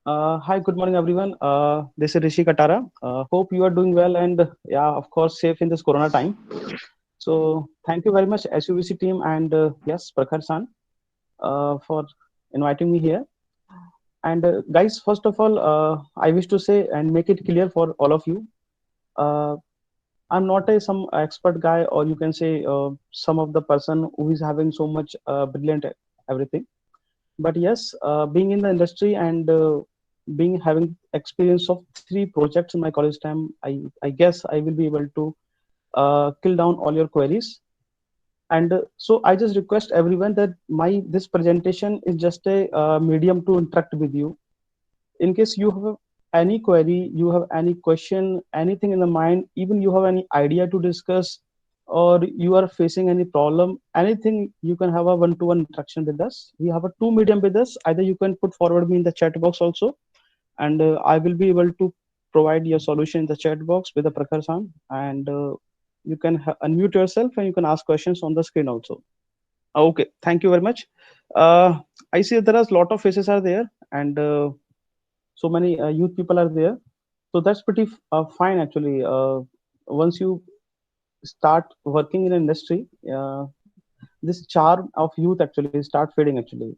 Hi, good morning, everyone. This is Rishi Katara. Hope you are doing well and, yeah, of course, safe in this Corona time. So, thank you very much, SUVC team, and yes, Prakhar San, for inviting me here. And, guys, first of all, I wish to say and make it clear for all of you. Uh, I'm not a some expert guy, or you can say some of the person who is having so much brilliant everything. But yes, being in the industry and being having experience of three projects in my college time, I guess I will be able to kill down all your queries. And so I just request everyone that my this presentation is just a medium to interact with you. In case you have any query, you have any question, anything in the mind, even you have any idea to discuss, or you are facing any problem, anything, you can have a one-to-one interaction with us. We have a two medium with us. Either you can put forward me in the chat box also, and I will be able to provide your solution in the chat box with the Prakhar San, and you can unmute yourself and you can ask questions on the screen also. Okay, thank you very much. I see there are a lot of faces are there, and so many youth people are there, so that's pretty fine actually. Once you start working in industry, this charm of youth actually start fading actually.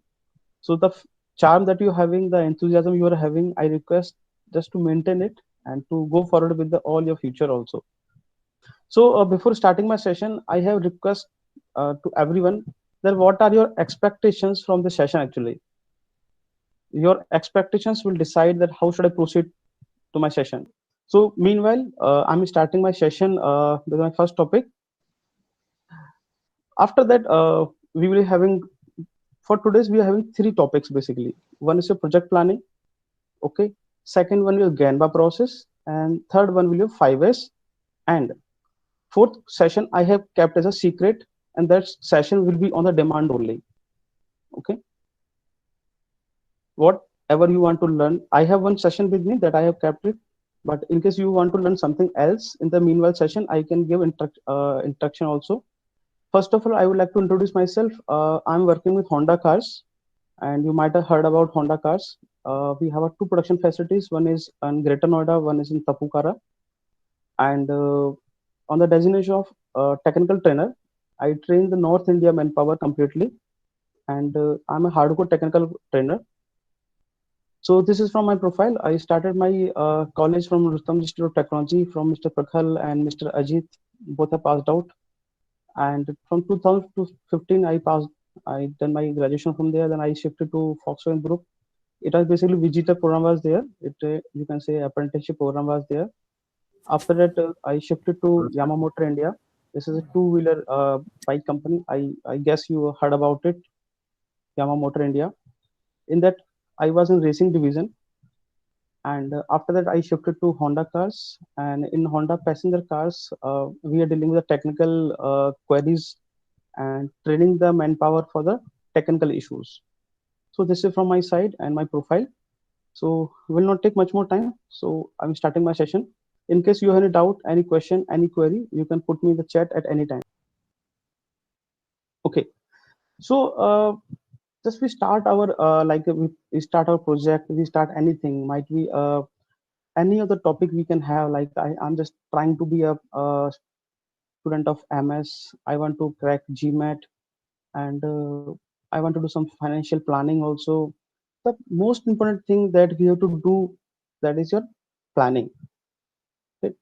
So the charm that you're having, the enthusiasm you are having, I request just to maintain it and to go forward with all your future also. So before starting my session, I have request to everyone that what are your expectations from the session actually. Your expectations will decide that how should I proceed to my session. So meanwhile, I'm starting my session with my first topic. After that, we will be having, for today's we are having three topics basically. One is your project planning, okay. Second one will Ganba process, and third one will your 5S, and fourth session I have kept as a secret, and that session will be on the demand only. Okay, whatever you want to learn, I have one session with me that I have kept it. But in case you want to learn something else in the meanwhile session, I can give instruction also. First of all, I would like to introduce myself. I'm working with Honda Cars, and you might have heard about Honda Cars. We have two production facilities. One is in Greater Noida, one is in Tapukara. And on the designation of technical trainer, I train the North India manpower completely, and I'm a hardcore technical trainer. So this is from my profile. I started my college from Rustam Institute of Technology from Mr. Prakhal and Mr. Ajit. Both are passed out, and from 2015 I passed. I done my graduation from there. Then I shifted to Foxconn Group. It was basically visitor program was there. It you can say apprenticeship program was there. After that, I shifted to Yamamoto India. This is a two-wheeler bike company. I guess you heard about it, Yamamoto India. In that, I was in racing division, and after that, I shifted to Honda cars. And in Honda passenger cars, we are dealing with the technical queries and training the manpower for the technical issues. So this is from my side and my profile. So will not take much more time. So I'm starting my session. In case you have any doubt, any question, any query, you can put me in the chat at any time. Okay. So just we start our we start our project, we start anything. Might be any other topic we can have. Like I'm just trying to be a student of MS. I want to crack GMAT, and I want to do some financial planning also. The most important thing that we have to do, that is your planning. Okay?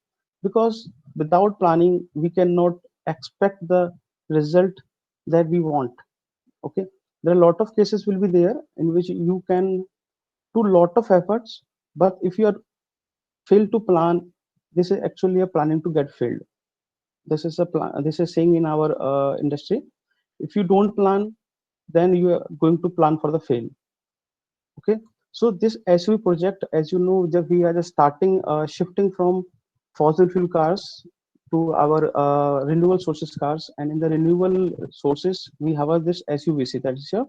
Because without planning, we cannot expect the result that we want. Okay, there are a lot of cases will be there in which you can do lot of efforts, but if you are failed to plan, this is actually a planning to get failed. This is a plan. This is saying in our industry, if you don't plan, then you are going to plan for the fail. Okay, so this SUV project, as you know, that we are just starting shifting from fossil fuel cars to our renewable sources cars, and in the renewable sources we have this SUVC, that is your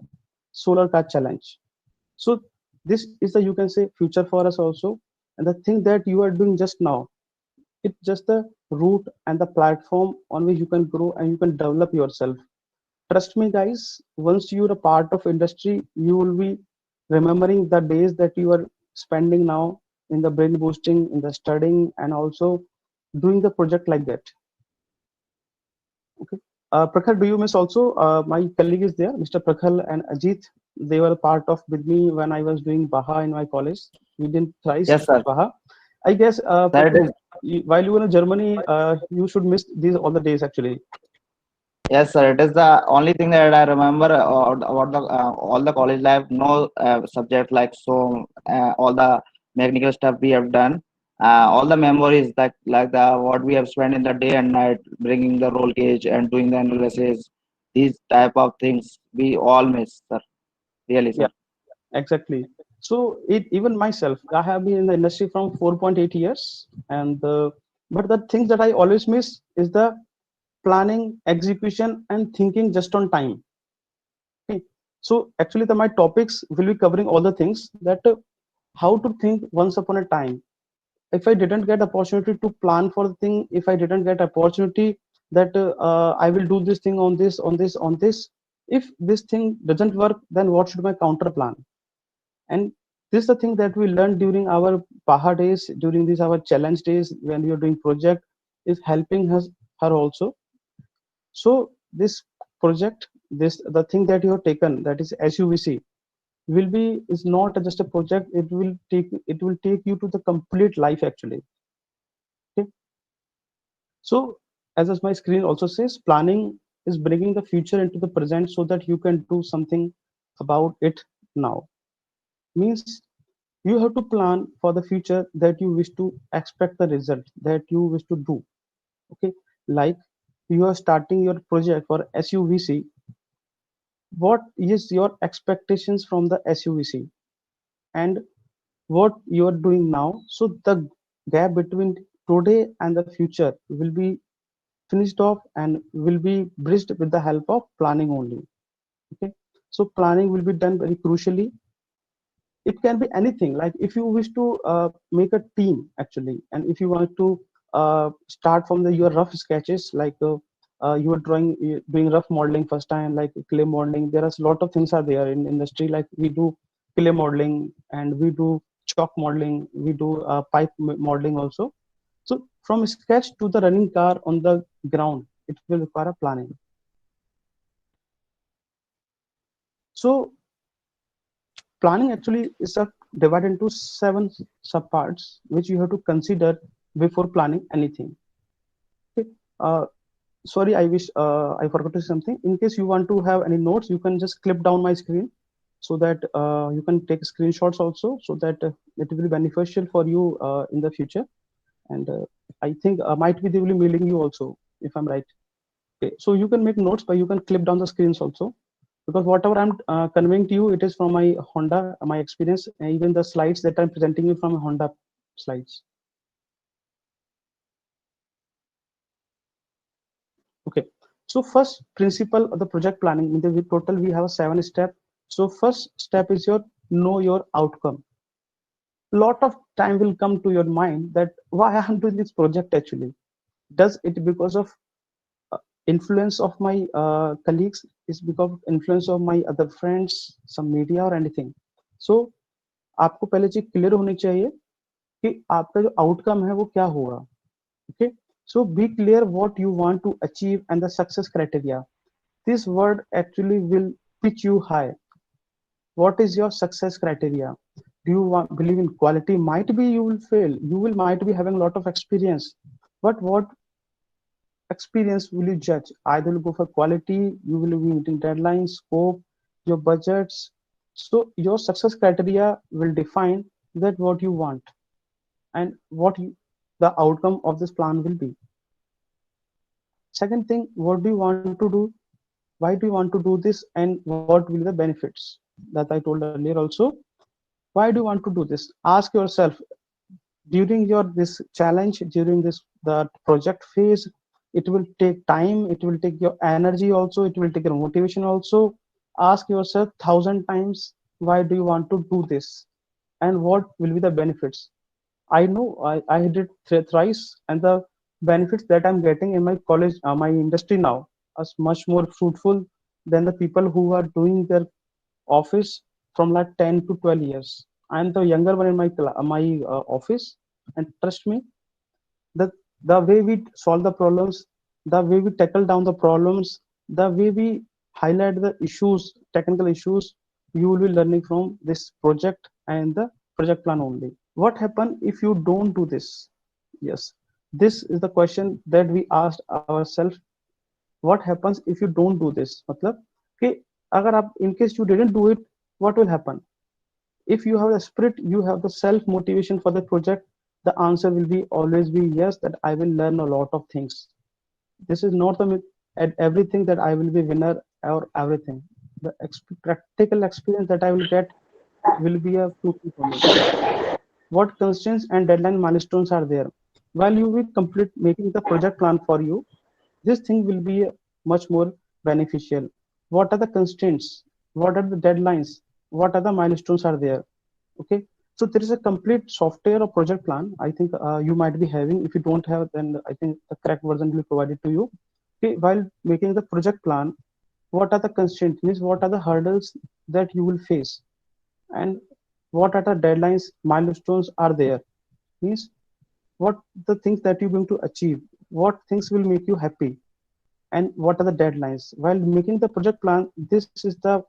solar car challenge. So this is the, you can say, future for us also, and the thing that you are doing just now, it's just the route and the platform on which you can grow and you can develop yourself. Trust me guys, once you're a part of industry, you will be remembering the days that you are spending now in the brain boosting, in the studying, and also doing the project like that. Okay. Prakhar, do you miss also? My colleague is there, Mr. Prakhar and Ajit. They were part of with me when I was doing Baha in my college. We did thrice Yes, sir. Baha. I guess, That Prakhar, is while you were in Germany, you should miss these all the days actually. yes, sir. It is the only thing that I remember about the all the college life. No subject like so. All the mechanical stuff we have done. All the memories like the what we have spent in the day and night, bringing the roll cage and doing the analysis. These type of things we all miss, sir. Really, Yeah, sir. exactly. So it even myself, I have been in the industry from 4.8 years, and but the things that I always miss is the planning, execution, and thinking just on time. Okay. So actually, my topics will be covering all the things that how to think once upon a time. If I didn't get opportunity to plan for the thing, if I didn't get opportunity that I will do this thing on this, on this, on this. If this thing doesn't work, then what should my counter plan? And this is the thing that we learned during our Paha days, during these our challenge days when we are doing project, is helping us her also. So this project, this the thing that you have taken, that is SUVC, will be is not just a project. It will take you to the complete life actually. Okay. So as my screen also says, planning is bringing the future into the present so that you can do something about it now. Means you have to plan for the future that you wish to expect the result that you wish to do. Okay. Like you are starting your project for SUVC, what is your expectations from the SUVC and what you are doing now, so the gap between today and the future will be finished off and will be bridged with the help of planning only. Okay. So planning will be done very crucially. It can be anything, like if you wish to make a team actually, and if you want to start from your rough sketches, like you are doing rough modeling first time, like clay modeling. There are a lot of things are there in industry, like we do clay modeling and we do chalk modeling, we do pipe modeling also. So from sketch to the running car on the ground, it will require a planning. So planning actually is divided into seven subparts, which you have to consider before planning anything. Okay. Sorry, I wish I forgot to say something. In case you want to have any notes, you can just clip down my screen so that you can take screenshots also, so that it will be beneficial for you in the future. And I think might be they will be mailing you also, if I'm right. Okay. So you can make notes, but you can clip down the screens also, because whatever I'm conveying to you, it is from my Honda, my experience, and even the slides that I'm presenting you from Honda slides. Okay. So first principle of the project planning, in the total we have a 7 step. So first step is your know your outcome. Lot of time will come to your mind that why I'm doing this project actually. Does it because of uh, influence of my colleagues? Is because of influence of my other friends, some media or anything? So आपको पहले चीज clear होनी चाहिए कि आपका जो outcome है वो क्या होगा. Okay. So be clear what you want to achieve and the success criteria. This word actually will pitch you high. What is your success criteria? Do you believe in quality? Might be you will fail. You will might be having a lot of experience. But what experience will you judge? Either you go for quality, you will be meeting deadlines, scope, your budgets. So your success criteria will define that what you want and the outcome of this plan will be. Second thing, what do you want to do? Why do you want to do this, and what will be the benefits? That I told earlier also. Why do you want to do this? Ask yourself during your this challenge, during this the project phase. It will take time. It will take your energy also. It will take your motivation also. Ask yourself 1,000 times, why do you want to do this, and what will be the benefits? I know I did thrice, and the benefits that I'm getting in my college, my industry now, is much more fruitful than the people who are doing their office from like 10 to 12 years. I am the younger one in my office, and trust me, the the way we solve the problems, the way we tackle down the problems, the way we highlight the issues, technical issues, you will be learning from this project and the project plan only. What happen if you don't do this? Yes, this is the question that we asked ourselves. What happens if you don't do this? मतलब कि अगर आप in case you didn't do it, what will happen? If you have the spirit, you have the self motivation for the project, the answer will be always be yes, that I will learn a lot of things. This is not the at everything that I will be winner or everything. The practical experience that I will get will be a fruitful for me. What constraints and deadline milestones are there? While you will complete making the project plan for you, this thing will be much more beneficial. What are the constraints? What are the deadlines? What are the milestones are there? Okay, so there is a complete software or project plan. I think you might be having. If you don't have, then I think the correct version will be provided to you. Okay, while making the project plan, what are the constraints? Means what are the hurdles that you will face, and what are the deadlines, milestones are there? Means what the things that you're going to achieve, what things will make you happy, and what are the deadlines. While making the project plan, this is the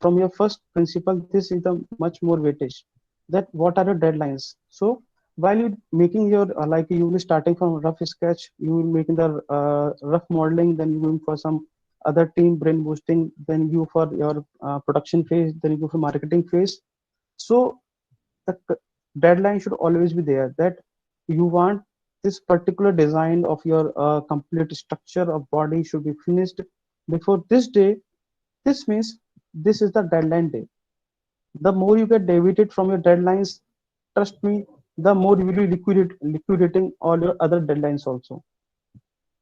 from your first principle, this is the much more weightage, that what are the deadlines. So while you making your like you will be starting from rough sketch, you will making the rough modeling, then you going for some other team brain boosting, then you for your production phase, then you go for marketing phase. So the deadline should always be there, that you want this particular design of your complete structure of body should be finished before this day. This means this is the deadline day. The more you get deviated from your deadlines, trust me, the more you will be liquidating all your other deadlines also.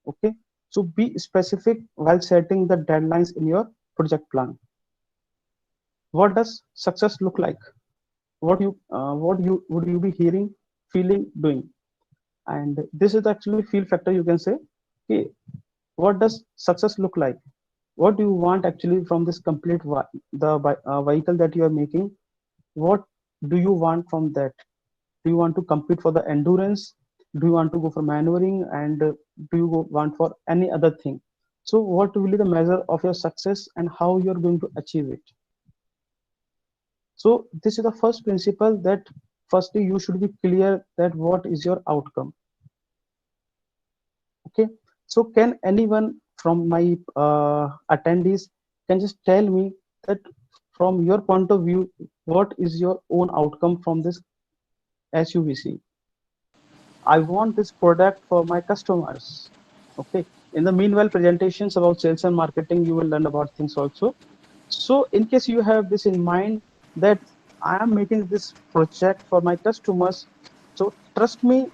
Okay, so be specific while setting the deadlines in your project plan. What does success look like? What you would you be hearing, feeling, doing? And this is actually feel factor, you can say. Okay, what does success look like? What do you want actually from this complete vehicle that you are making? What do you want from that? Do you want to compete for the endurance? Do you want to go for maneuvering? And do you want for any other thing? So what will be the measure of your success and how you're going to achieve it? So this is the first principle, that firstly you should be clear that what is your outcome. Okay, so can anyone from my attendees can just tell me that from your point of view, what is your own outcome from this SUVC? I want this product for my customers. Okay. In the meanwhile, presentations about sales and marketing, you will learn about things also. So in case you have this in mind, that I am making this project for my customers, so trust me,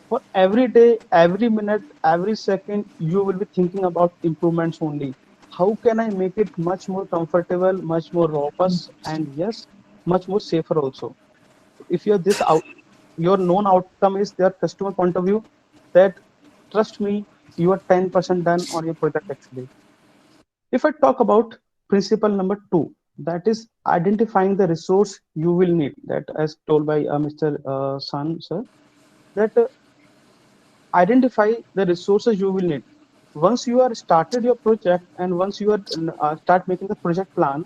for every day, every minute, every second, you will be thinking about improvements only. How can I make it much more comfortable, much more robust, and yes, much more safer also? If you're this out, your known outcome is their customer point of view, that trust me, you are 10% done on your product actually. If I talk about principle number 2, that is identifying the resource you will need, that as told by Mr. San sir, that identify the resources you will need. Once you are started your project, and once you are start making the project plan,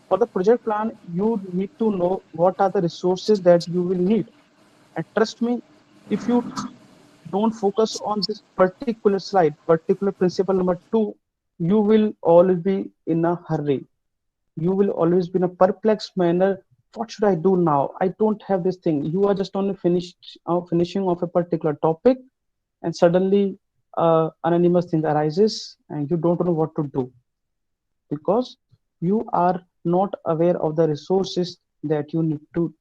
for the project plan you need to know what are the resources that you will need. And trust me, if you don't focus on this particular slide, particular principle number 2, you will always be in a hurry. You will always be in a perplexed manner. What should I do now? I don't have this thing. You are just only finishing of a particular topic, and suddenly anonymous thing arises and you don't know what to do, because you are not aware of the resources that you need to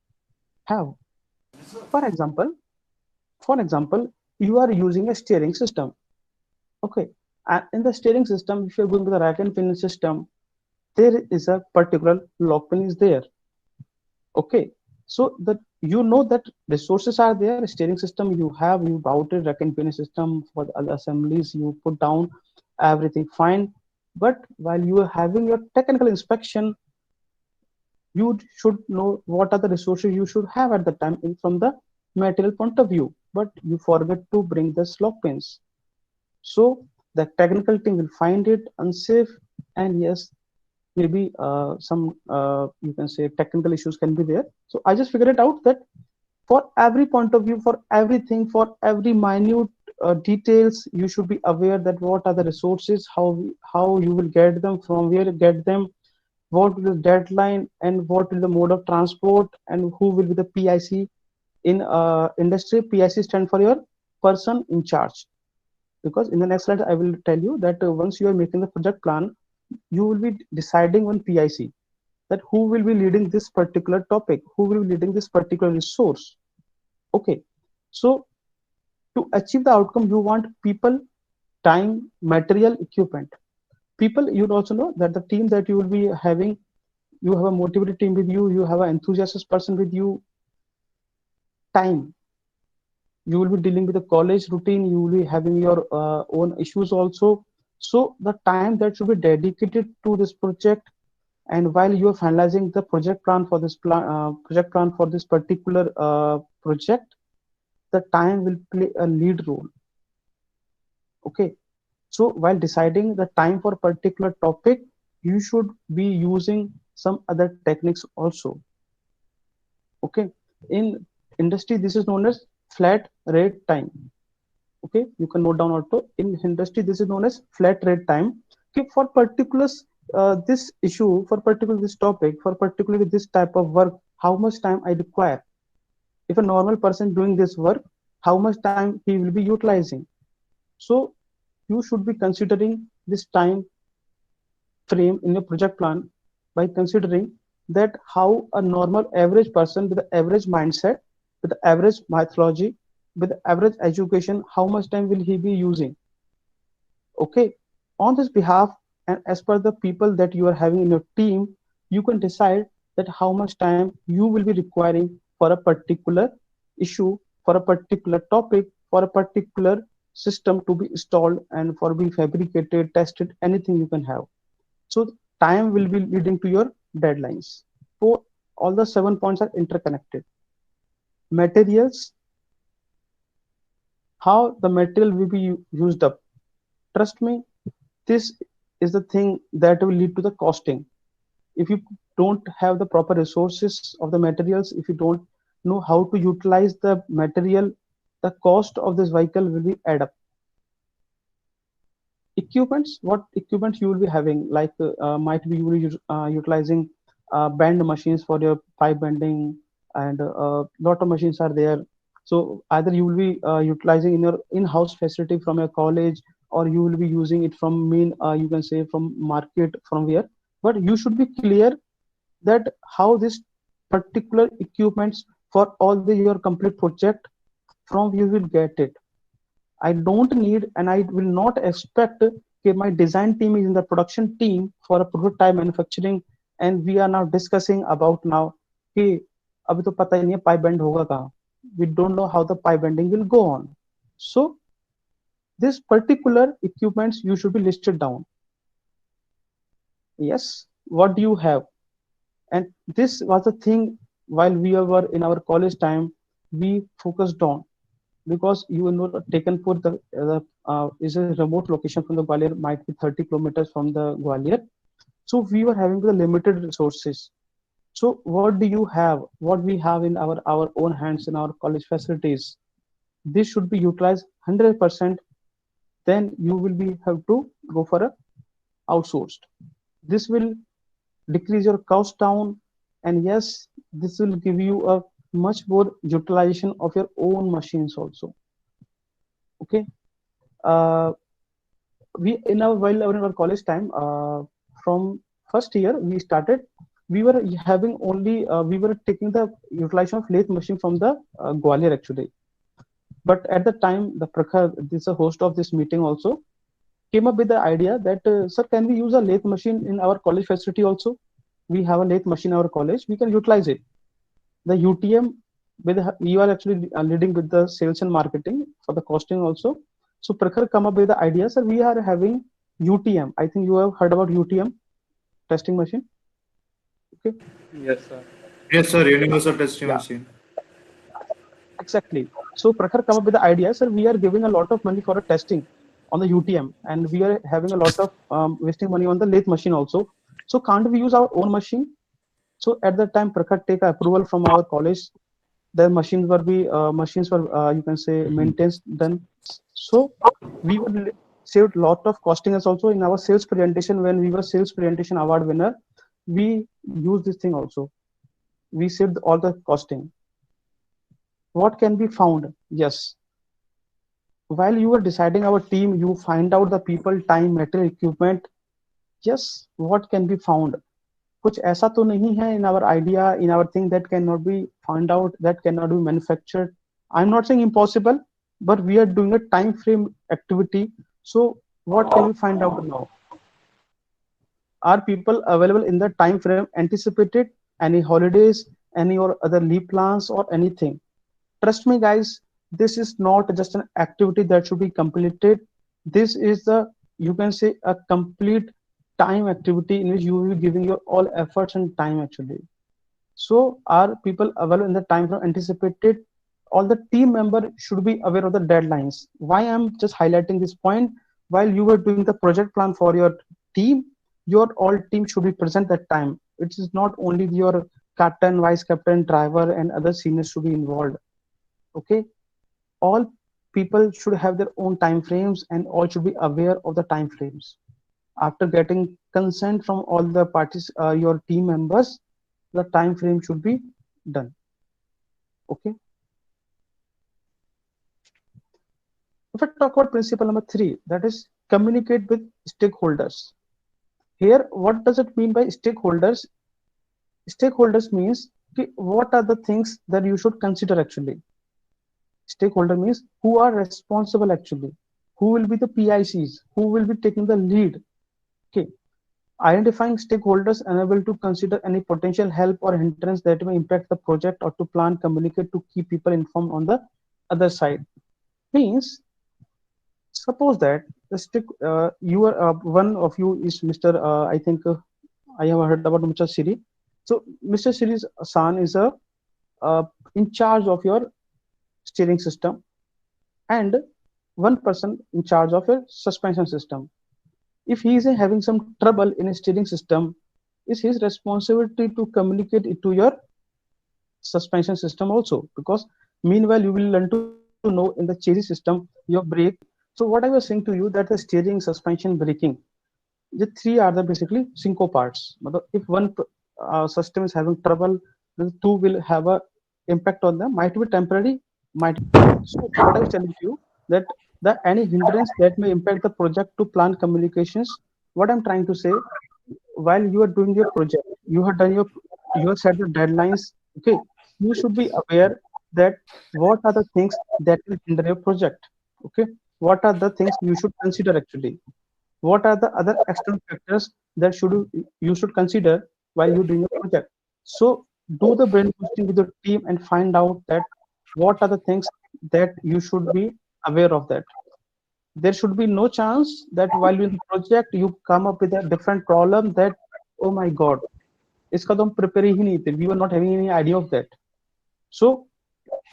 have. For example, you are using a steering system. Okay, and in the steering system, if you're going to the rack and pinion system, there is a particular lock pin is there. Okay, so that you know that resources are there. Steering system you have, you routed rack and pinion system for the other assemblies, you put down everything fine. But while you are having your technical inspection, You should know what are the resources you should have at the time from the material point of view, but you forget to bring the slot pins. So the technical team will find it unsafe, and yes, maybe some you can say technical issues can be there. So I just figured it out that for every point of view, for everything, for every minute details, you should be aware that what are the resources, how you will get them, from where you get them, what will the deadline, and what will the mode of transport, and who will be the PIC in industry. PIC stand for your person in charge, because in the next slide I will tell you that once you are making the project plan, you will be deciding on PIC, that who will be leading this particular topic, who will be leading this particular resource. Okay, so to achieve the outcome, you want people, time, material, equipment. People, you also know that the team that you will be having, you have a motivated team with you, you have an enthusiastic person with you. Time, you will be dealing with the college routine, you will be having your own issues also. So the time that should be dedicated to this project, and while you are finalizing the project plan for this particular project, the time will play a lead role. Okay, so while deciding the time for a particular topic, you should be using some other techniques also. Okay, in industry this is known as flat rate time. Okay, you can note down also, in industry this is known as flat rate time. Okay, for particular this issue, for particular this topic, for particularly this type of work, how much time I require. If a normal person doing this work, how much time he will be utilizing. So you should be considering this time frame in your project plan, by considering that how a normal average person with the average mindset, with the average methodology, with the average education, how much time will he be using. Okay, on this behalf, and as per the people that you are having in your team, you can decide that how much time you will be requiring for a particular issue, for a particular topic, for a particular system to be installed and for being fabricated, tested, anything you can have. So time will be leading to your deadlines. So all the 7 points are interconnected. Materials, how the material will be used up. Trust me, this is the thing that will lead to the costing. If you don't have the proper resources of the materials, if you don't know how to utilize the material, the cost of this vehicle will be add up. Equipments, what equipment you will be having, like might be you will be utilizing bend machines for your pipe bending, and lot of machines are there. So either you will be utilizing in your in-house facility from your college, or you will be using it from main you can say from market, from where. But you should be clear that how this particular equipments for all the your complete project, from you will get it. I don't need and I will not expect that my design team is in the production team for a prototype manufacturing, and we are now discussing about now कि अभी तो पता ही नहीं है pipe bend होगा कहाँ. We don't know how the pipe bending will go on. So this particular equipments you should be listed down. Yes, what do you have? And this was the thing while we were in our college time, we focused on, because you know Takenpur is a remote location from the Gwalior, might be 30 kilometers from the Gwalior. So we were having the limited resources. So what do you have? What we have in our own hands in our college facilities? This should be utilized 100%. Then you will be have to go for a outsourced. This will decrease your cost down, and yes, this will give you a much more utilization of your own machines also. Okay, uh, we in our while in our college time, from first year we started, we were having only we were taking the utilization of lathe machine from the Gwalior actually. But at the time, the Prakhar, this is a host of this meeting also, came up with the idea that sir, can we use a lathe machine in our college facility also? We have a lathe machine in our college, we can utilize it. The UTM, with you are actually leading with the sales and marketing for the costing also. So Prakhar come up with the idea, sir, we are having UTM. I think you have heard about UTM testing machine. Okay. Yes, sir. Yes, sir. Universal testing Yeah, machine. exactly. So Prakhar come up with the idea, sir, we are giving a lot of money for a testing on the UTM, and we are having a lot of wasting money on the lathe machine also. So can't we use our own machine? So at that time, Prakhar take approval from our college. The machines were you can say maintenance done. So we would saved lot of costing us also in our sales presentation. When we were sales presentation award winner, we use this thing also. We saved all the costing. What can be found? Yes, while you were deciding our team, you find out the people, time, material, equipment. Yes, what can be found? कुछ ऐसा तो नहीं है in our idea, in our thing that cannot be found out, that cannot be manufactured. I'm not saying impossible, but we are doing a time frame activity. So what can we find out now? Are people available in the time frame anticipated? Any holidays, any or other leave plans or anything? Trust me, guys, this is not just an activity that should be completed. This is the, you can say, a complete time activity in which you will be giving your all efforts and time actually. So are people available in the time frame anticipated? All the team member should be aware of the deadlines. Why I'm just highlighting this point? While you were doing the project plan for your team, your all team should be present that time. It is not only your captain, vice captain, driver, and other seniors should be involved. Okay, all people should have their own time frames and all should be aware of the time frames. After getting consent from all the parties, your team members, the time frame should be done. Okay. If I talk about principle number 3, that is communicate with stakeholders. Here, what does it mean by stakeholders? Stakeholders means what are the things that you should consider actually. Stakeholder means who are responsible actually, who will be the PICs, who will be taking the lead. Okay, identifying stakeholders enable to consider any potential help or hindrance that may impact the project or to plan, communicate to keep people informed on the other side. Means suppose that the you are one of you is Mr. I think I have heard about Mr. Siri. So Mr. Siri's son is a in charge of your steering system, and one person in charge of a suspension system. If he is having some trouble in a steering system, it's his responsibility to communicate it to your suspension system also, because meanwhile you will learn to know in the chassis system your brake. So what I was saying to you, that the steering, suspension, braking, the three are the basically synco parts. If one system is having trouble, the two will have a impact on them. Might be temporary, might be permanent. So what I was telling you, that the any hindrance that may impact the project to plan communications. What I'm trying to say, while you are doing your project, you have done your, you have set the deadlines. Okay, you should be aware that what are the things that will hinder your project. Okay, what are the things you should consider actually, what are the other external factors that you should consider while you're doing a project. So do the brainstorming with your team and find out that what are the things that you should be aware of. That there should be no chance that while in the project you come up with a different problem that, oh my god, iska to hum prepare hi nahi the, we were not having any idea of that. So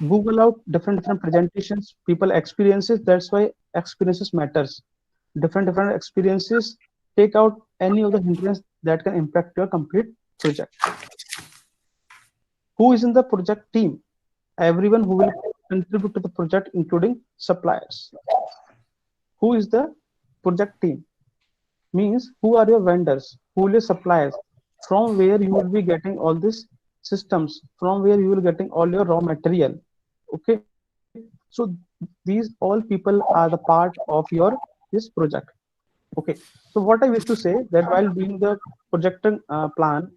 Google out different presentations, people experiences. That's why experiences matters. Different experiences. Take out any of the hindrance that can impact your complete project. Who is in the project team? Everyone who will contribute to the project, including suppliers. Who is the project team? Means who are your vendors? Who are your suppliers? From where you will be getting all these systems? From where you will getting all your raw material? Okay, so these all people are the part of your this project. Okay, so what I wish to say, that while doing the projecting plan,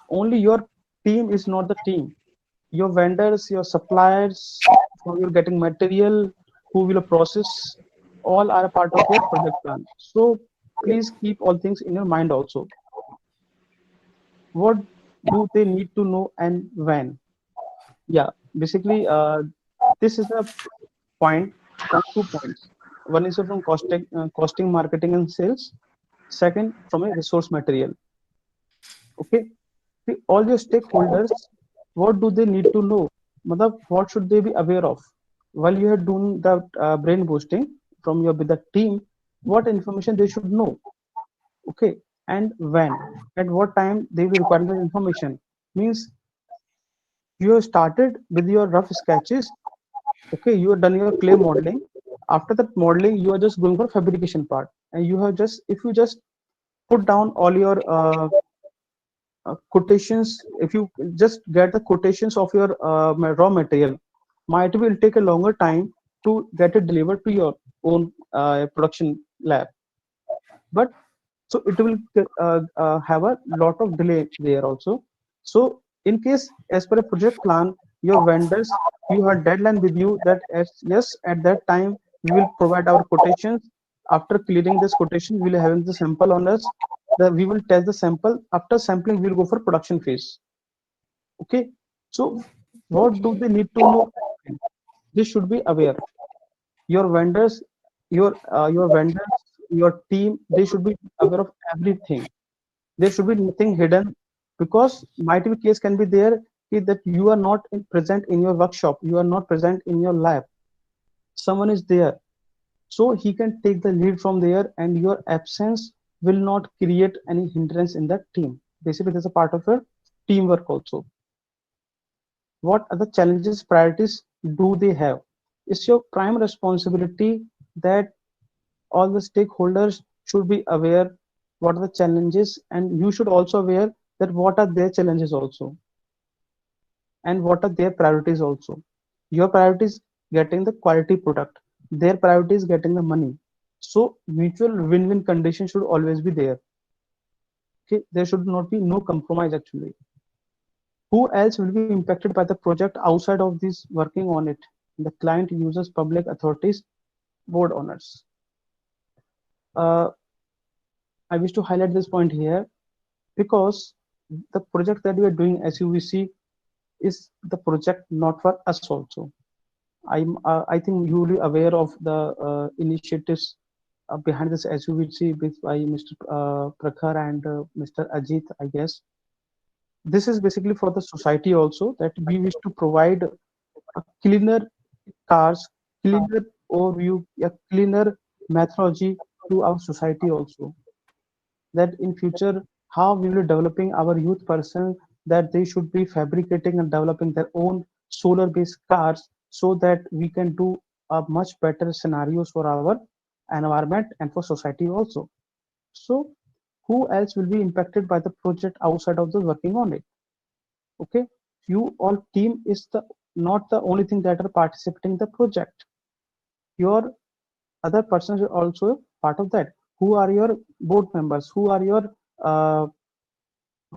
only your team is not the team. Your vendors, your suppliers, who you're getting material, who will process, all are a part of your project plan. So please keep all things in your mind also. What do they need to know and when? Yeah, basically, this is a point from 2 points. One is from costing, marketing, and sales. Second, from a resource material. Okay. all your stakeholders, what do they need to know? Matlab, what should they be aware of? While you are doing the brain boosting from your with the team, what information they should know? Okay, and when, at what time they will require the information. Means you have started with your rough sketches. Okay, you have done your clay modeling. After that modeling, you are just going for fabrication part, and you have just if you just put down all your quotations, if you just get the quotations of your raw material, might will take a longer time to get it delivered to your own production lab. But so it will have a lot of delay there also. So in case as per a project plan, your vendors, you have deadline with you that as yes, at that time we will provide our quotations. After clearing this quotation, we will having the sample on us, that we will test the sample. After sampling, we will go for production phase. Okay, so what do they need to know? They should be aware. Your vendors, your vendors, your team, they should be aware of everything. There should be nothing hidden, because might be case can be there that you are not present in your workshop, you are not present in your lab, someone is there, so he can take the lead from there, and your absence will not create any hindrance in that team. Basically, there's a part of your teamwork also. What other challenges, priorities do they have? It's your prime responsibility that all the stakeholders should be aware what are the challenges, and you should also aware that what are their challenges also, and what are their priorities also. Your priorities getting the quality product, their priority is getting the money. So mutual win-win condition should always be there. Okay, there should not be no compromise actually. Who else will be impacted by the project outside of this working on it? The client, users, public authorities, board owners. uh, I wish to highlight this point here, because the project that we are doing SUVC is the project not for us also. I think you will be aware of the initiatives behind this SUVC by Mr. Prakhar and Mr. Ajit, I guess. This is basically for the society also, that we wish to provide a cleaner cars, cleaner overview, a cleaner methodology to our society also, that in future how we will be developing our youth person, that they should be fabricating and developing their own solar based cars, so that we can do a much better scenarios for our environment and for society also. So who else will be impacted by the project outside of the working on it? Okay, you all team is the not the only thing that are participating in the project. Your other persons are also part of that. Who are your board members, who are your uh,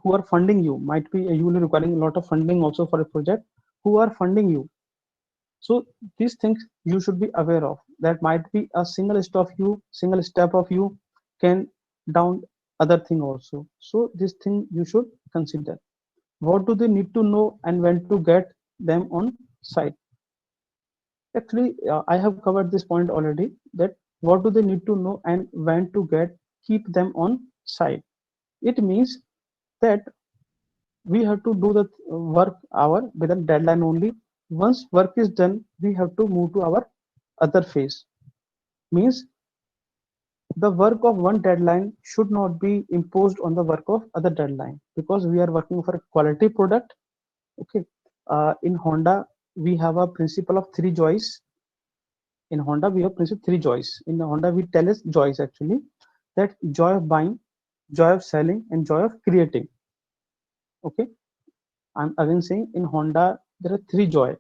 who are funding you? Might be you will be requiring a lot of funding also for a project. Who are funding you? So these things you should be aware of. That might be a single step of you can down other thing also. So this thing you should consider. What do they need to know and when to get them on site? Actually, I have covered this point already. That what do they need to know and when to get keep them on site? It means that we have to do the work hour with a deadline only. Once work is done, we have to move to our other phase. Means the work of one deadline should not be imposed on the work of other deadline, because we are working for a quality product. Okay, in Honda we have a principle of three joys. In Honda we have principle three joys. In Honda we tell us joys actually, that joy of buying, joy of selling, and joy of creating. Okay, I'm again saying in Honda there are three joy: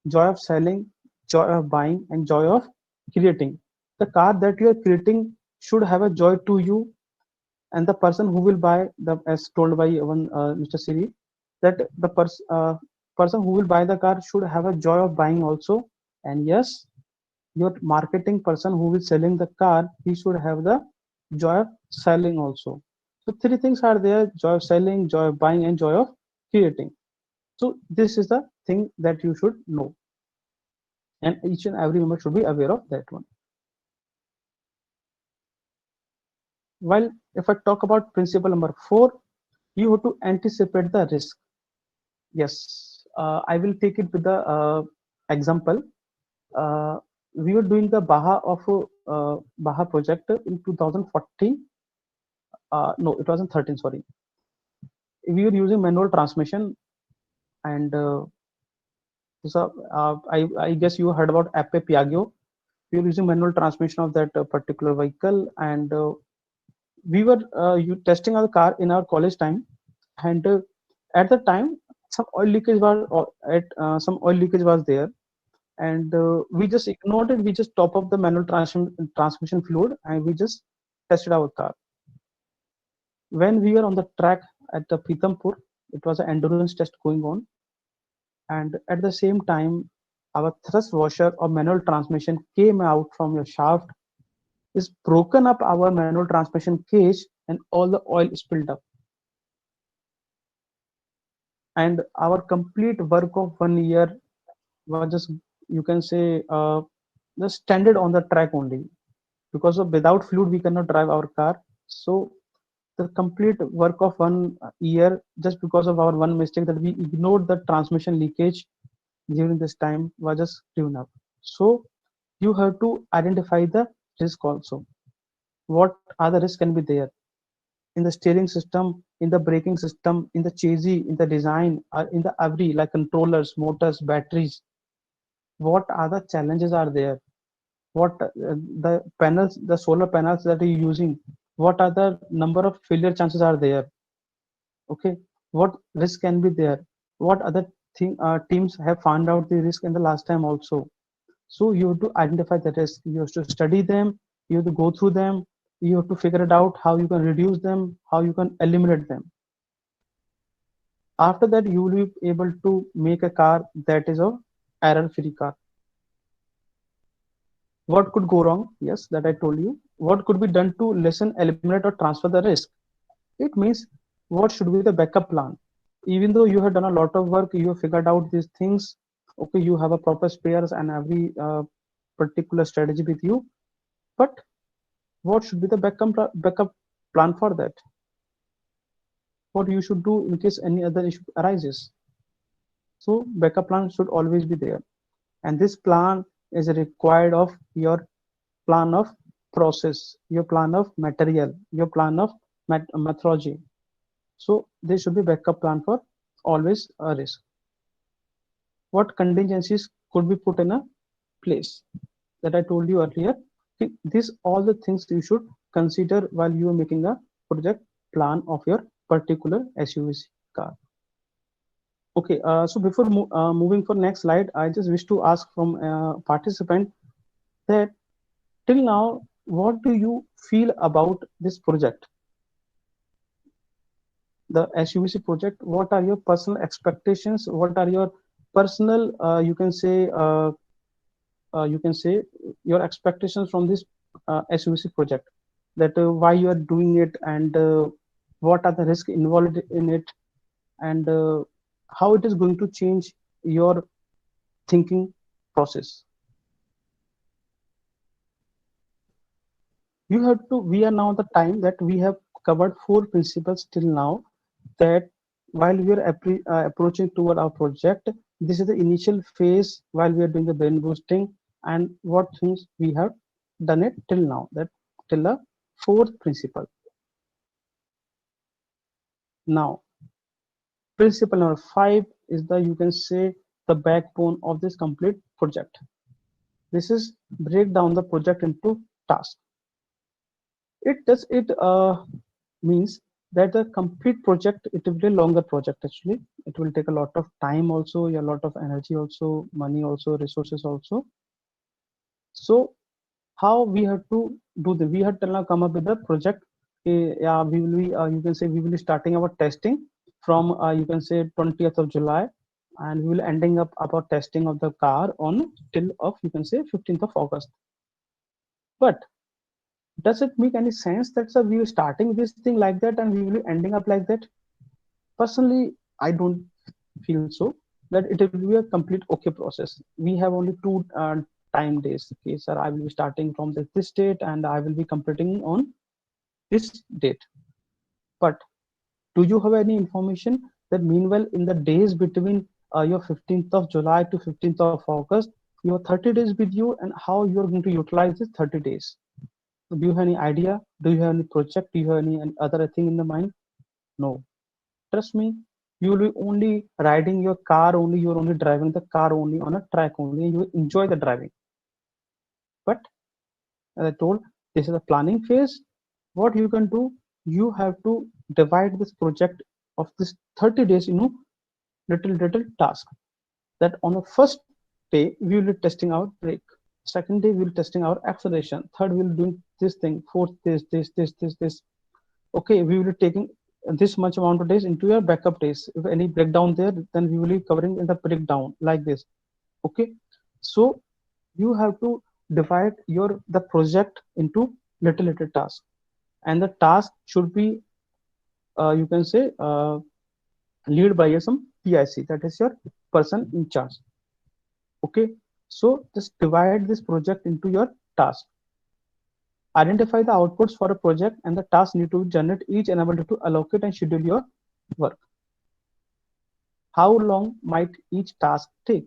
joy of selling, joy of buying, and joy of creating. The car that you are creating should have a joy to you, and the person who will buy the, as told by one Mr. Siri, that the person who will buy the car should have a joy of buying also. And yes, your marketing person who is selling the car, he should have the joy of selling also. So three things are there: joy of selling, joy of buying, and joy of creating. So this is the thing that you should know, and each and every member should be aware of that one. While if I talk about principle number 4, You have to anticipate the risk. Yes, I will take it with the example. Uh, we were doing the Baha project in 2014. No, it wasn't 13. Sorry, we were using manual transmission, and I guess you heard about Ape Piaggio. We were using manual transmission of that particular vehicle, and we were testing our car in our college time, and at the time some oil leakage was there, and we just ignored it. We just top up the manual transmission fluid, and we just tested our car. When we were on the track at the Pithampur, it was an endurance test going on, and at the same time, our thrust washer or manual transmission came out from your shaft, is broken up our manual transmission cage, and all the oil spilled up. And our complete work of 1 year was just, you can say, just standard on the track only, because of without fluid we cannot drive our car. So the complete work of 1 year, just because of our one mistake that we ignored the transmission leakage during this time, was just tune up. So you have to identify the risk also. What are the risks can be there in the steering system, in the braking system, in the chassis, in the design, or in the every, like controllers, motors, batteries. What are the challenges are there? What the panels, the solar panels that you're using, what are the number of failure chances are there? Okay, what risk can be there? What other teams have found out the risk in the last time also? So you have to identify the risk. You have to study them. You have to go through them. You have to figure it out how you can reduce them, how you can eliminate them. After that, you will be able to make a car that is a error-free car. What could go wrong? Yes, that I told you. What could be done to lessen, eliminate, or transfer the risk? It means what should be the backup plan? Even though you have done a lot of work, you have figured out these things. Okay, you have a proper spares and every particular strategy with you. But what should be the backup plan for that? What you should do in case any other issue arises? So backup plan should always be there, and this plan is required of your plan of process, your plan of material, your plan of methodology. So there should be backup plan for always a risk. What contingencies could be put in a place that I told you earlier. These all the things you should consider while you are making a project plan of your particular SUV car. Okay, so before moving for next slide, I just wish to ask from a participant that till now, what do you feel about this project, the SUVC project? What are your personal expectations? What are your personal, you can say your expectations from this SUVC project? That why you are doing it, and what are the risks involved in it, and how it is going to change your thinking process. You have to, we are now the time that we have covered 4 principles till now, that while we are approaching toward our project, this is the initial phase while we are doing the brain boosting, and what things we have done it till now, that till the 4th principle. Now principle number 5 is the, you can say, the backbone of this complete project. This is break down the project into tasks. It means that the complete project, it will be a longer project. Actually, it will take a lot of time also, a lot of energy also, money also, resources also. So how we have to do this? We have to now come up with a project. Yeah, we will be, you can say, we will be starting our testing from, you can say, 20th of July, and we will ending up our testing of the car on till of, you can say, 15th of August. But does it make any sense that, sir, we are starting this thing like that and we will be ending up like that? Personally, I don't feel so, that it will be a complete okay process. We have only 2 time days. Okay, sir, I will be starting from this date and I will be completing on this date. But Do you have any information that meanwhile in the days between your 15th of July to 15th of August, you have 30 days with you, and how you are going to utilize this 30 days? Do you have any idea? Do you have any project? Do you have any other thing in the mind? No. Trust me, you will be only riding your car only, you're only driving the car only on a track only, and you will enjoy the driving. But as I told, this is a planning phase. What you can do, you have to divide this project of this 30 days into little task. That on the first day we will be testing our brake. Second day we will testing our acceleration. Third we will doing this thing. Fourth this. Okay, we will be taking this much amount of days into your backup days. If any breakdown there, then we will be covering in the breakdown like this. Okay, so you have to divide your the project into little tasks, and the task should be you can say lead by some PIC, that is your person in charge. Okay, so just divide this project into your task. Identify the outputs for a project and the task need to generate each enable to allocate and schedule your work. How long might each task take?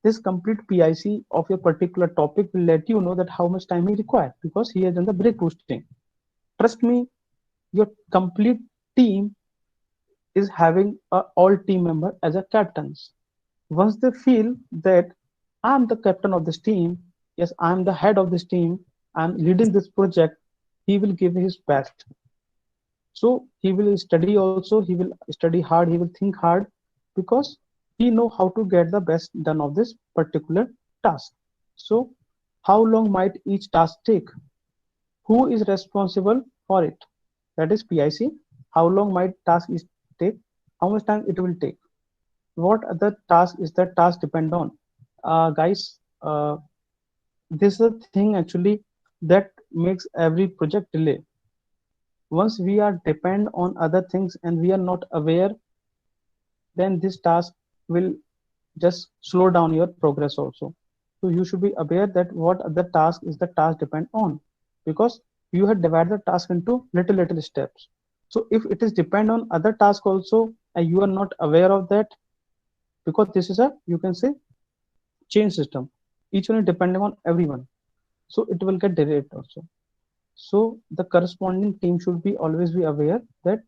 This complete PIC of your particular topic will let you know that how much time he required, because he has done the brake boosting. Trust me, your complete team is having a all team member as a captains. Once they feel that I'm the captain of this team, yes, I'm the head of this team, I'm leading this project, he will give his best. So he will study also, he will study hard, he will think hard, because he know how to get the best done of this particular task. So how long might each task take? Who is responsible for it? That is PIC. How long might task is take? How much time it will take? What other task is that task depend on? Guys, this is a thing actually that makes every project delay. Once we are depend on other things and we are not aware, then this task will just slow down your progress also. So you should be aware that what other task is the task depend on, because you have divided the task into little steps. So if it is depend on other task also and you are not aware of that, because this is a you can say chain system, each one is depending on everyone, so it will get delayed also. So the corresponding team should be always be aware that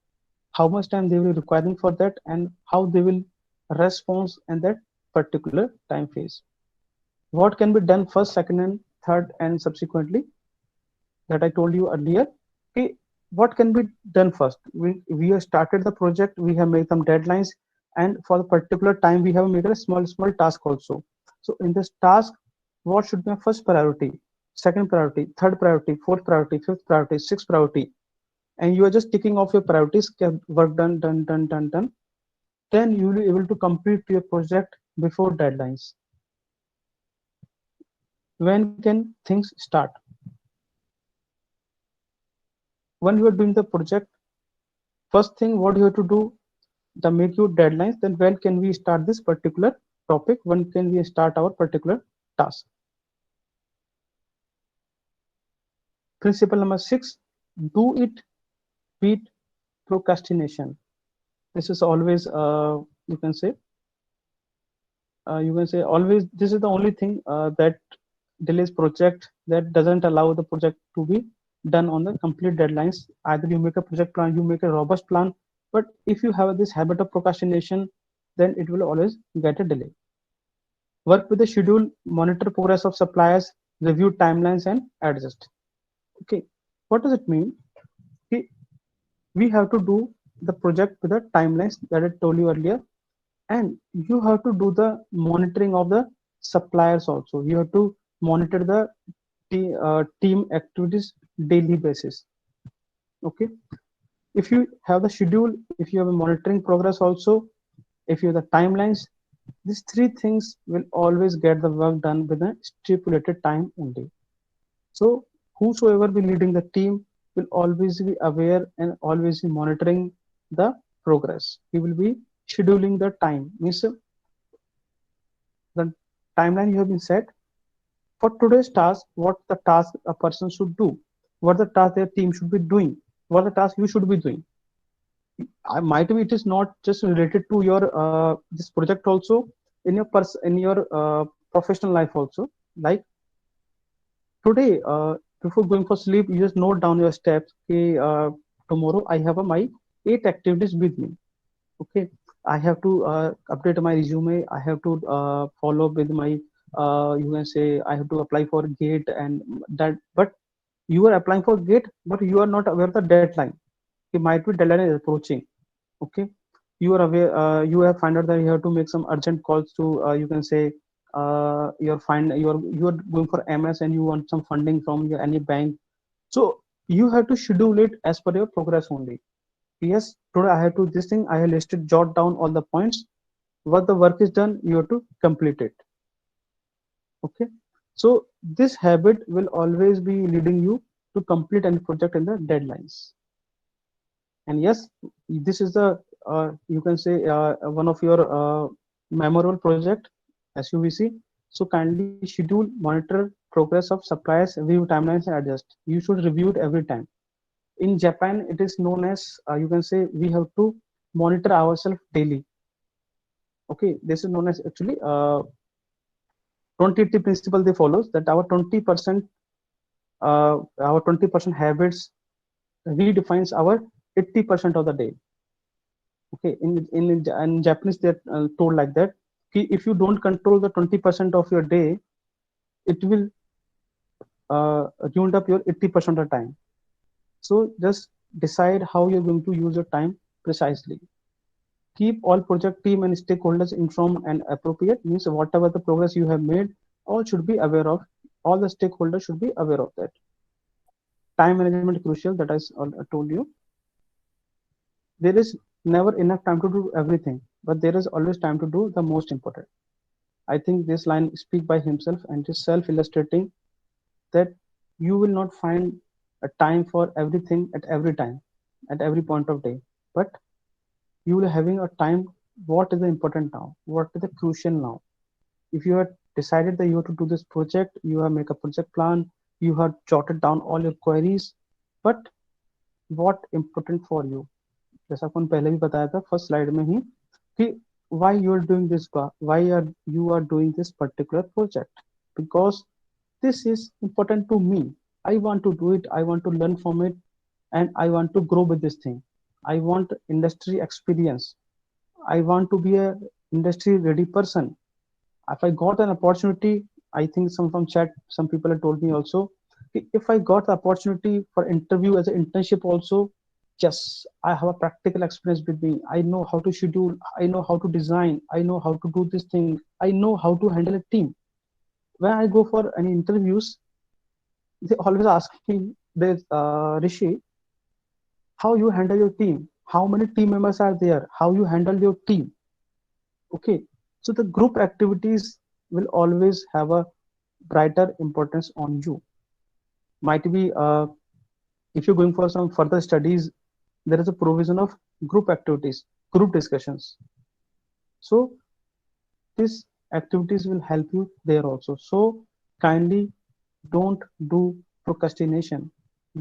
how much time they will be requiring for that and how they will respond in that particular time phase. What can be done first, second, and third, and subsequently, that I told you earlier. Okay, what can be done first? We have started the project, we have made some deadlines, and for the particular time we have made a small task also. So in this task, what should be my first priority, second priority, third priority, fourth priority, fifth priority, sixth priority, and you are just ticking off your priorities, work done, then you will be able to complete your project before deadlines. When can things start? When you are doing the project, first thing what you have to do, the make your deadlines, then when can we start this particular topic, when can we start our particular task. Principle number 6, do it beat procrastination. This is always you can say always this is the only thing that delays project, that doesn't allow the project to be done on the complete deadlines. Either you make a project plan, you make a robust plan, but if you have this habit of procrastination, then it will always get a delay. Work with the schedule, monitor progress of suppliers, review timelines, and adjust. Okay, what does it mean? Okay, we have to do the project with the timelines that I told you earlier, and you have to do the monitoring of the suppliers also. You have to monitor the team activities daily basis. Okay, if you have the schedule, if you have a monitoring progress also, if you have the timelines, these three things will always get the work done within a stipulated time only. So whosoever be leading the team will always be aware and always be monitoring the progress. He will be scheduling the time. Means the timeline you have been set for today's task, what the task a person should do, what the task their team should be doing, what the task you should be doing. I might be it is not just related to your this project also, in your in your professional life also. Like today, before going for sleep, you just note down your steps. Okay, tomorrow I have my 8 activities with me. Okay, I have to update my resume. I have to follow up with my you can say I have to apply for gate and that. But you are applying for gate, but you are not aware of the deadline. It might be deadline is approaching. Okay, you are aware, you have found out that you have to make some urgent calls to you can say you're going for MS and you want some funding from your any bank. So you have to schedule it as per your progress only. Yes, today I have to this thing, I have listed, jot down all the points. What the work is done, you have to complete it. Okay, so this habit will always be leading you to complete any project in the deadlines. And yes, this is the you can say one of your memorable project, SUVC. So kindly schedule, monitor progress of suppliers, review timelines and adjust. You should review it every time. In Japan, it is known as you can say we have to monitor ourselves daily. Okay, this is known as actually 20-80 principle they follows that our 20% habits redefines our 80% of the day. Okay, in Japanese they're told like that. If you don't control the 20% of your day, it will ruin up your 80% of the time. So just decide how you're going to use your time precisely. Keep all project team and stakeholders informed and appropriate, means whatever the progress you have made, all should be aware of. All the stakeholders should be aware of that. Time management crucial, that I told you. There is never enough time to do everything, but there is always time to do the most important. I think this line speaks by himself and is self-illustrating that you will not find a time for everything at every time, at every point of day. But you will having a time. What is the important now? What is the crucial now? If you have decided that you have to do this project, you have make a project plan, you have jotted down all your queries, but what important for you? जैसा अपन पहले भी बताया था first slide में ही कि why you are doing this, why are you are doing this particular project, because this is important to me. I want to do it, I want to learn from it, and I want to grow with this thing. I want industry experience. I want to be a industry ready person. If I got an opportunity, I think some from chat, some people have told me also, if I got the opportunity for interview as an internship also, yes, I have a practical experience with me. I know how to schedule, I know how to design, I know how to do this thing, I know how to handle a team. When I go for any interviews, they always ask me, there's Rishi, how you handle your team, how many team members are there, how you handle your team. Okay, so the group activities will always have a brighter importance on you. Might be if you're going for some further studies, there is a provision of group activities, group discussions. So these activities will help you there also. So kindly don't do procrastination.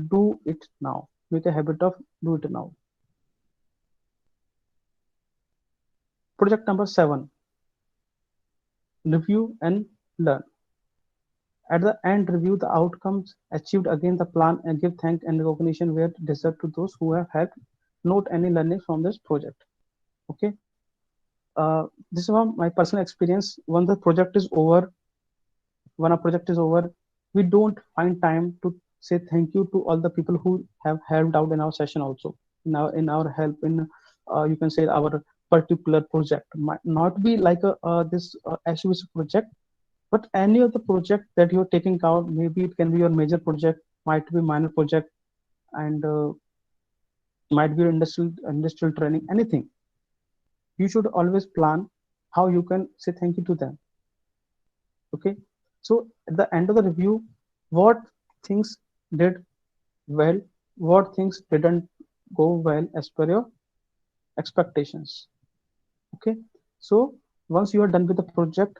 Do it now. Make a habit of do it now. Project number 7, review and learn. At the end, review the outcomes achieved against the plan and give thanks and recognition where deserved to those who have helped. Note any learning from this project. Okay. This is my personal experience. When the project is over, when a project is over, we don't find time to say thank you to all the people who have helped out in our session also. In our help in you can say our particular project might not be like a this SUVC project, but any of the project that you're taking out, maybe it can be your major project, might be minor project, and might be industrial training, anything. You should always plan how you can say thank you to them. Okay. So at the end of the review, what things did well, what things didn't go well as per your expectations. Okay. So once you are done with the project,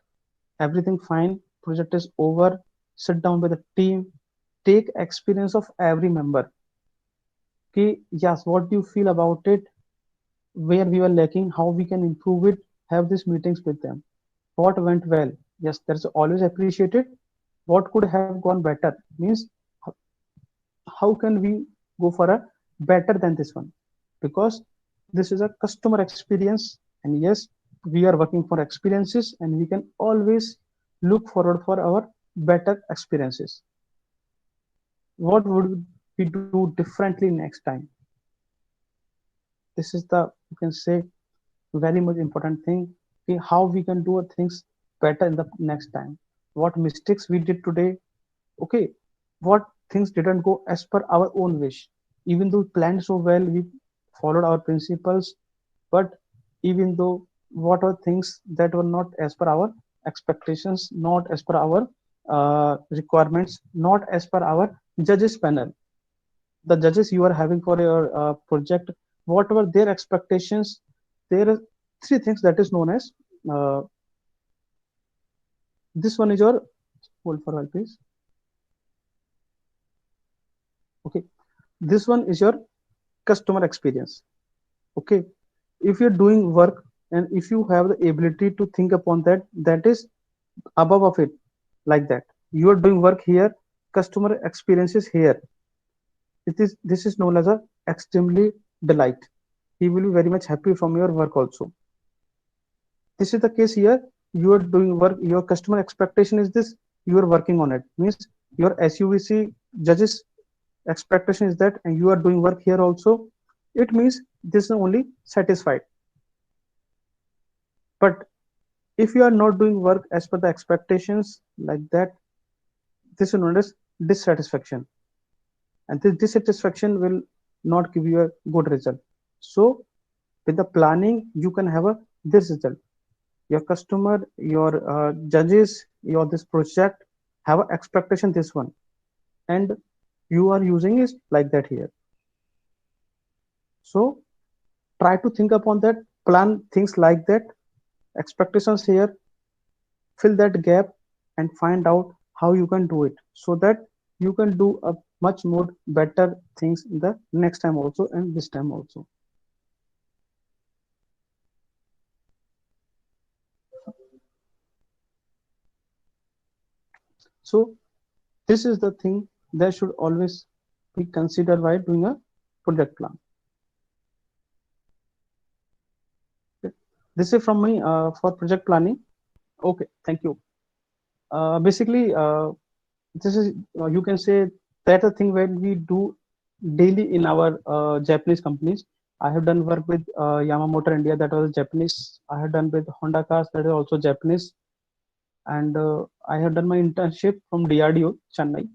everything fine, project is over, sit down with the team, take experience of every member. Okay, yes, what do you feel about it? where we were lacking, how we can improve it, have these meetings with them. What went well? Yes, that's always appreciated. What could have gone better? Means how can we go for a better than this one? Because this is a customer experience, and yes, we are working for experiences, and we can always look forward for our better experiences. What would we do differently next time? This is the, you can say, very much important thing. Okay, how we can do things better in the next time. What mistakes we did today? Okay, what things didn't go as per our own wish? Even though we planned so well, we followed our principles, but even though what are things that were not as per our expectations, not as per our requirements, not as per our judges panel, the judges you are having for your project, whatever their expectations, there are three things that is known as uh, this one is your, hold for a while please. Okay, this one is your customer experience. Okay, if you're doing work and if you have the ability to think upon that, that is above of it, like that you are doing work here, customer experience is here, it is, this is known as a extremely delight. He will be very much happy from your work also. This is the case here. You are doing work, your customer expectation is this, you are working on it, means your SUVC judges expectation is that, and you are doing work here also, it means this is only satisfied. But if you are not doing work as per the expectations, like that, this is known as dissatisfaction, and this dissatisfaction will not give you a good result. So with the planning you can have a this result. Your customer, your judges, your this project have an expectation this one, and you are using it like that here. So try to think upon that, plan things like that, expectations here, fill that gap, and find out how you can do it so that you can do a much more better things in the next time also and this time also. So this is the thing that should always be considered while doing a project plan. Okay. This is from me for project planning. Okay, thank you. Basically, this is, you can say, that's the thing when we do daily in our Japanese companies. I have done work with Yamamoto India, that was Japanese. I have done with Honda Cars, that is also Japanese. And I have done my internship from DRDO, Chennai.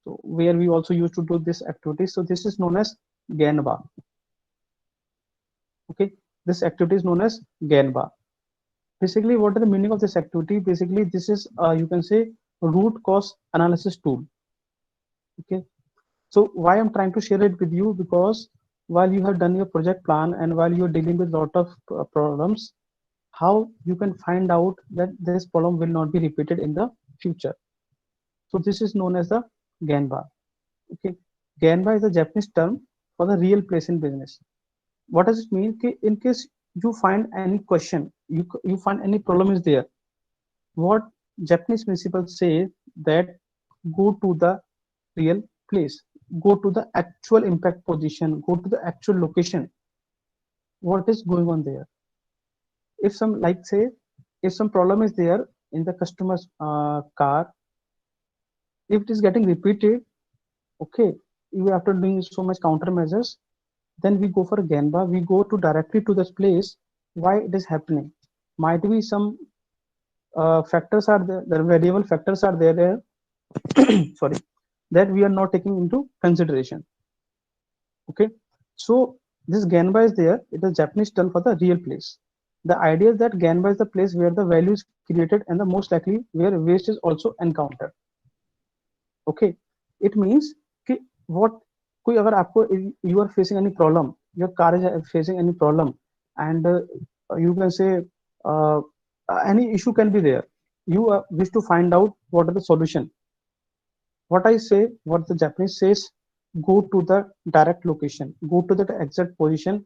So where we also used to do this activity. So this is known as Ganba. Okay, this activity is known as Ganba. Basically, what is the meaning of this activity? Basically, this is, you can say, root cause analysis tool. Okay, so why I'm trying to share it with you, because while you have done your project plan and while you're dealing with a lot of problems, how you can find out that this problem will not be repeated in the future. So this is known as the Ganba. Okay, Ganba is a Japanese term for the real place in business. What does it mean? In case you find any question, you find any problem is there, what Japanese principles say that go to the real place, go to the actual impact position, go to the actual location, what is going on there. If some, like say, if some problem is there in the customer's car, if it is getting repeated, okay, you after doing so much countermeasures, then we go for Ganba, we go to directly to this place, why it is happening. Might be some factors are there, the variable factors are there, sorry, that we are not taking into consideration. Okay, so this Ganba is there, it is Japanese term for the real place. The idea is that Ganba is the place where the value is created and the most likely where waste is also encountered. Okay, it means कि what, कोई अगर आपको, you are facing any problem, your car is facing any problem, and you can say uh, any issue can be there, you wish to find out what are the solution. What I say, what the Japanese says, go to the direct location, go to the exact position,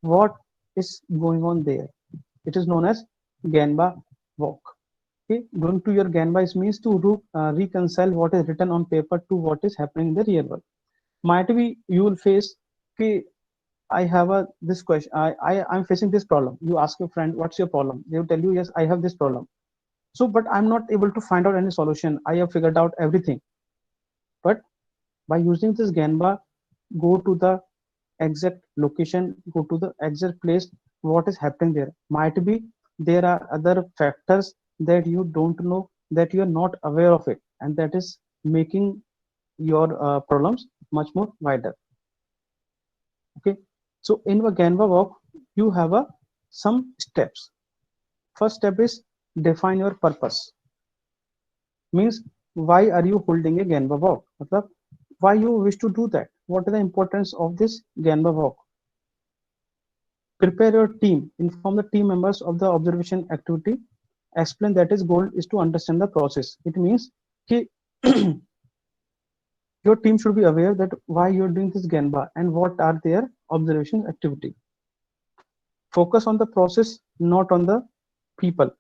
what is going on there. It is known as Ganba walk. Okay, going to your Ganba means to reconcile what is written on paper to what is happening in the real world. Might be you will face, okay, I have a this question. I'm facing this problem. You ask your friend, what's your problem? They will tell you, yes, I have this problem. So, but I'm not able to find out any solution. I have figured out everything. But by using this Ganba, go to the exact location, go to the exact place, what is happening there. Might be there are other factors that you don't know, that you are not aware of it, and that is making your problems much more wider. Okay, so in the Ganva walk, you have some steps. First step is define your purpose. Means why are you holding a Ganva walk? Matlab, why you wish to do that? What is the importance of this Ganva walk? Prepare your team. Inform the team members of the observation activity. Explain that its goal is to understand the process. It means कि your team should be aware that why you're doing this Ganba and what are their observation activity. Focus on the process, not on the people.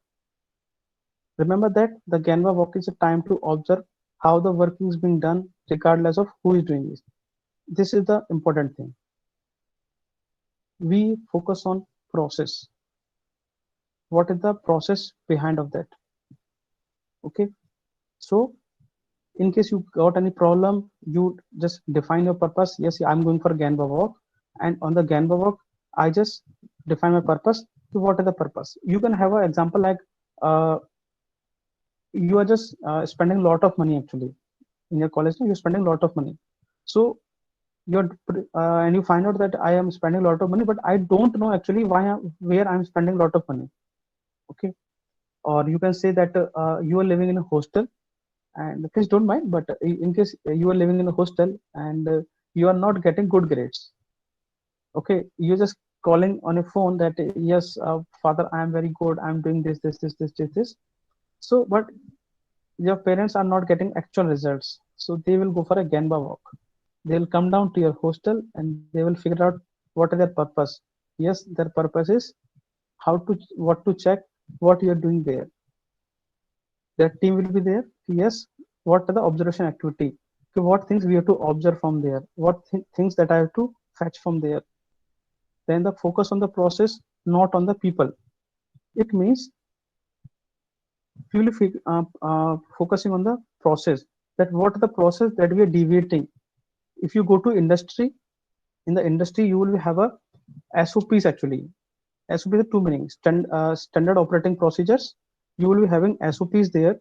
Remember that the Ganva walk is a time to observe how the work is being done, regardless of who is doing this. This is the important thing. We focus on process. What is the process behind of that? Okay. So in case you got any problem, you just define your purpose. Yes, I'm going for Ganba walk, and on the Ganba walk, I just define my purpose. So what is the purpose? You can have an example like uh, you are just spending a lot of money actually in your college. You're spending a lot of money, so you're and you find out that I am spending a lot of money, but I don't know actually where I'm spending a lot of money. Okay, or you can say that you are living in a hostel, and please don't mind, but in case you are living in a hostel and you are not getting good grades. Okay, you're just calling on a phone that yes, father, I am very good, I'm doing this. So but your parents are not getting actual results, so they will go for a Ganba walk. They will come down to your hostel and they will figure out what is their purpose. Yes, their purpose is what to check what you are doing there. Their team will be there. Yes, what are the observation activity? Okay, what things we have to observe from there? What things that I have to fetch from there? Then the focus on the process, not on the people. It means purely focusing on the process. That what are the process that we are deviating. If you go to industry, in the industry you will have a SOPs actually. SOP is two meanings. Standard operating procedures. You will be having SOPs there.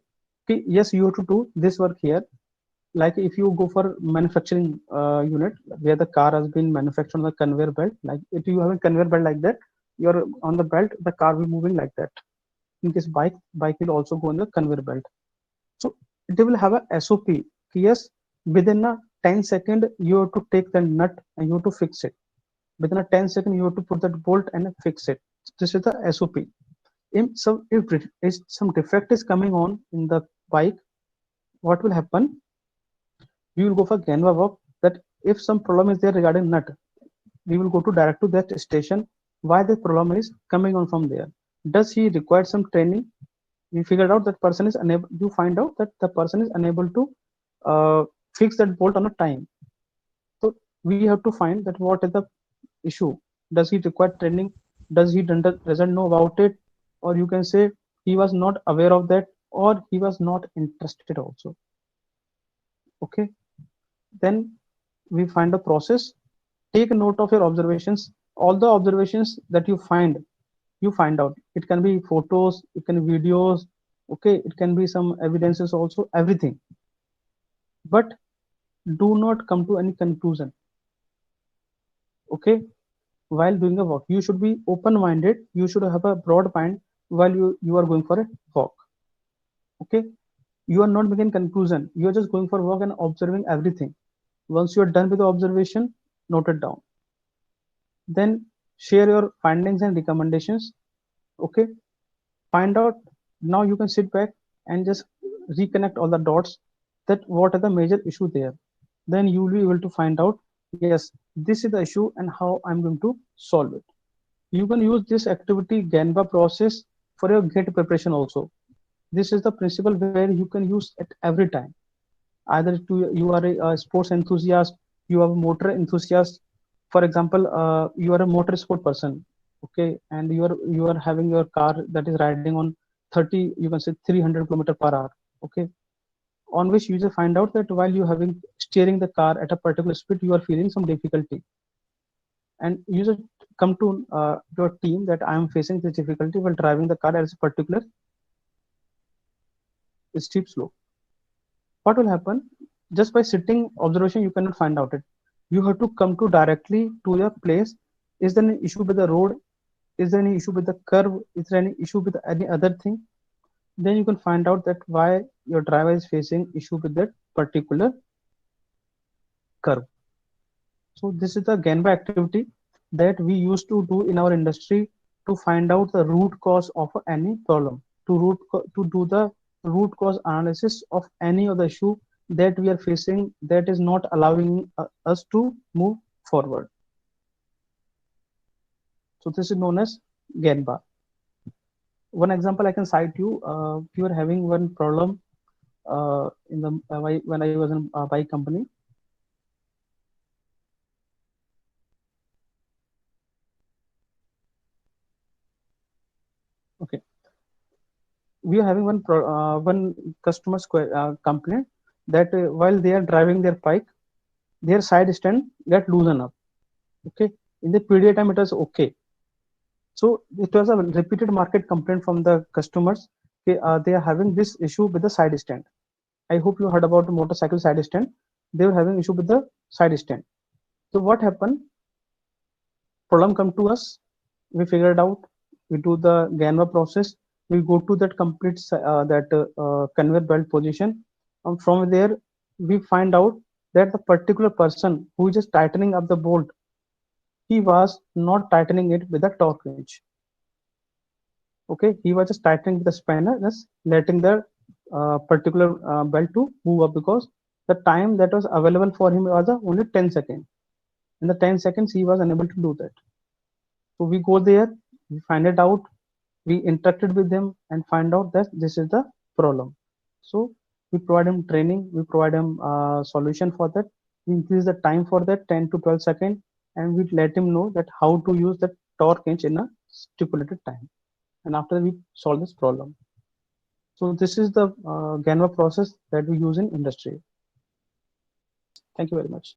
Okay, yes, you have to do this work here. Like if you go for manufacturing unit where the car has been manufactured on the conveyor belt, like if you have a conveyor belt like that, you're on the belt, the car will moving like that. In case bike will also go on the conveyor belt. So they will have a SOP. Yes, within a 10-second you have to take the nut and you have to fix it. Within a 10-second you have to put that bolt and fix it. This is the SOP. So if some defect is coming on in the bike, what will happen? We will go for Ganva walk. That if some problem is there regarding nut, we will go to direct to that station. Why the problem is coming on from there? Does he require some training? We figured out that person is unable. You find out that the person is unable to fix that bolt on a time. So we have to find that what is the issue. Does he require training? Does he doesn't know about it? Or you can say he was not aware of that, or he was not interested also. Okay, then we find a process. Take a note of your observations. All the observations that you find out. It can be photos, it can be videos, okay, it can be some evidences also, everything. But do not come to any conclusion. Okay, while doing a walk, you should be open-minded. You should have a broad mind while you are going for a walk. Okay, you are not making conclusion. You are just going for a walk and observing everything. Once you are done with the observation, note it down. Then share your findings and recommendations. Okay, find out. Now you can sit back and just reconnect all the dots, that what are the major issue there. Then you will be able to find out, yes, this is the issue and how I'm going to solve it. You can use this activity Ganba process for your gate preparation also. This is the principle where you can use it every time. Either you are a sports enthusiast, you are a motor enthusiast. For example, you are a motor sport person, okay, and you are having your car that is riding on 30, you can say 300 kilometer per hour, okay, on which you just find out that while you having steering the car at a particular speed, you are feeling some difficulty, and you just come to your team that I am facing this difficulty while driving the car at a particular steep slope. What will happen? Just by sitting observation you cannot find out it. You have to come to directly to your place. Is there any issue with the road? Is there any issue with the curve? Is there any issue with any other thing? Then you can find out that why your driver is facing issue with that particular curve. So this is the Ganba activity that we used to do in our industry to find out the root cause of any problem, to do the root cause analysis of any of the issue that we are facing that is not allowing us to move forward. So this is known as Ganba. One example I can cite you. We were having one problem in the when I was in a bike company. Okay, we are having one customer complaint that while they are driving their bike, their side stand get loosen up. Okay, in the PDA time it was okay. So it was a repeated market complaint from the customers. Okay, they are having this issue with the side stand. I hope you heard about the motorcycle side stand. They were having issue with the side stand. So what happened? Problem come to us. We figure it out. We do the Ganva process. We go to that complete that conveyor belt position. From there, we find out that the particular person who is just tightening up the bolt, he was not tightening it with a torque wrench. Okay, he was just tightening the spanner, just letting the particular belt to move up because the time that was available for him was only 10 seconds. In the 10 seconds, he was unable to do that. So we go there, we find it out, we interacted with them and find out that this is the problem. So we provide him training, we provide him solution for that. We increase the time for that 10 to 12 seconds, and we let him know that how to use that torque wrench in a stipulated time. And after we solve this problem. So this is the Ganva process that we use in industry. Thank you very much.